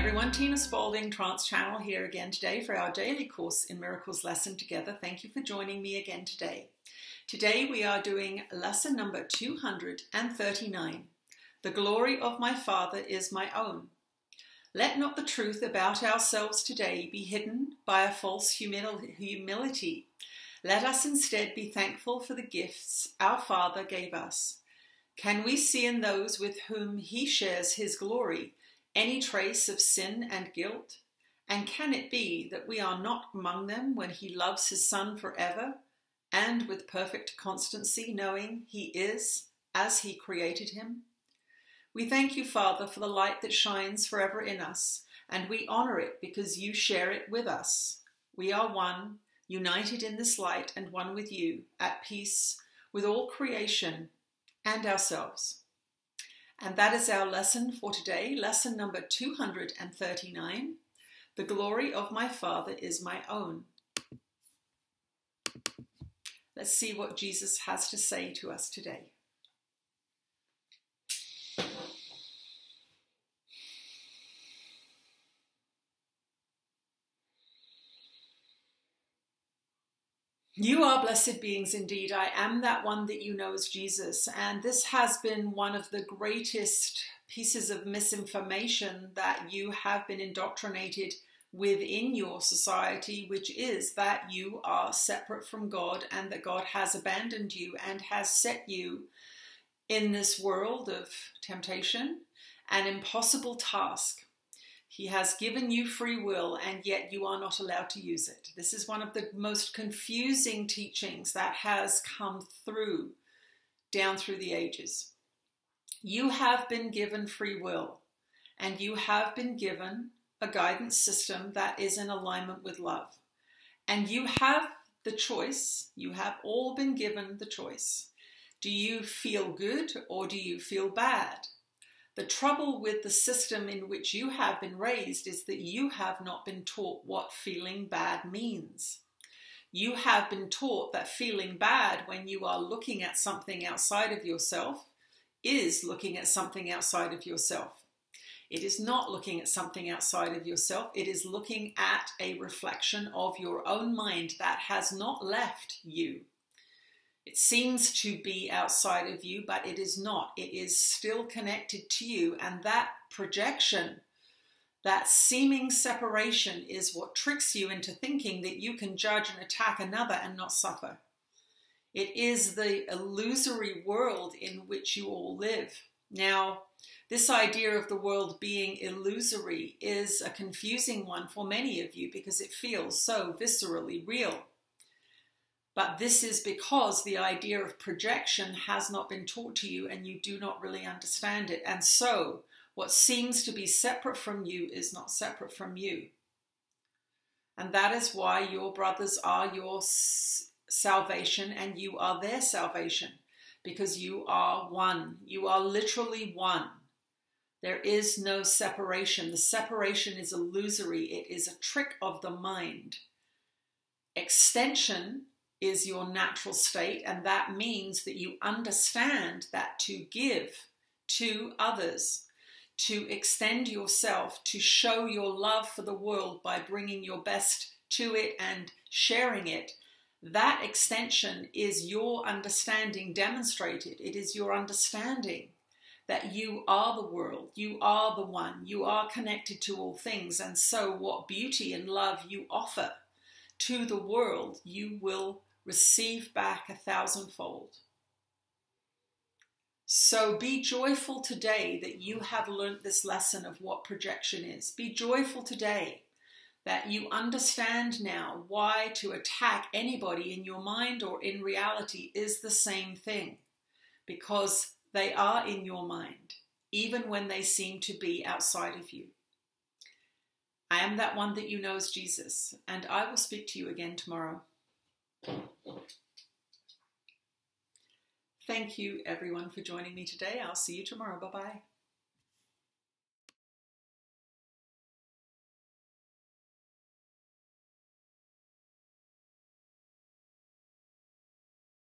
everyone, Tina Spalding, Trance Channel here again today for our daily Course in Miracles lesson together. Thank you for joining me again today. Today we are doing lesson number 239. The glory of my Father is my own. Let not the truth about ourselves today be hidden by a false humility. Let us instead be thankful for the gifts our Father gave us. Can we see in those with whom he shares his glory any trace of sin and guilt? And can it be that we are not among them when he loves his Son forever and with perfect constancy, knowing he is as he created him? We thank you, Father, for the light that shines forever in us, and we honor it because you share it with us. We are one, united in this light and one with you, at peace with all creation and ourselves. And that is our lesson for today, lesson number 239. The glory of my Father is my own. Let's see what Jesus has to say to us today. You are blessed beings indeed. I am that one that you know as Jesus. And this has been one of the greatest pieces of misinformation that you have been indoctrinated within your society, which is that you are separate from God and that God has abandoned you and has set you in this world of temptation, an impossible task. He has given you free will, and yet you are not allowed to use it. This is one of the most confusing teachings that has come through, down through the ages. You have been given free will, and you have been given a guidance system that is in alignment with love. And you have the choice. You have all been given the choice. Do you feel good or do you feel bad? The trouble with the system in which you have been raised is that you have not been taught what feeling bad means. You have been taught that feeling bad when you are looking at something outside of yourself is looking at something outside of yourself. It is not looking at something outside of yourself. It is looking at a reflection of your own mind that has not left you. It seems to be outside of you, but it is not. It is still connected to you. And that projection, that seeming separation is what tricks you into thinking that you can judge and attack another and not suffer. It is the illusory world in which you all live. Now, this idea of the world being illusory is a confusing one for many of you because it feels so viscerally real. But this is because the idea of projection has not been taught to you and you do not really understand it. And so what seems to be separate from you is not separate from you. And that is why your brothers are your salvation and you are their salvation, because you are one. You are literally one. There is no separation. The separation is illusory. It is a trick of the mind. Extension is your natural state, and that means that you understand that to give to others, to extend yourself, to show your love for the world by bringing your best to it and sharing it, that extension is your understanding demonstrated. It is your understanding that you are the world, you are the one, you are connected to all things, and so what beauty and love you offer to the world, you will receive back 1,000-fold. So be joyful today that you have learnt this lesson of what projection is. Be joyful today that you understand now why to attack anybody in your mind or in reality is the same thing, because they are in your mind, even when they seem to be outside of you. I am that one that you know as Jesus, and I will speak to you again tomorrow. Thank you, everyone, for joining me today. I'll see you tomorrow. Bye-bye.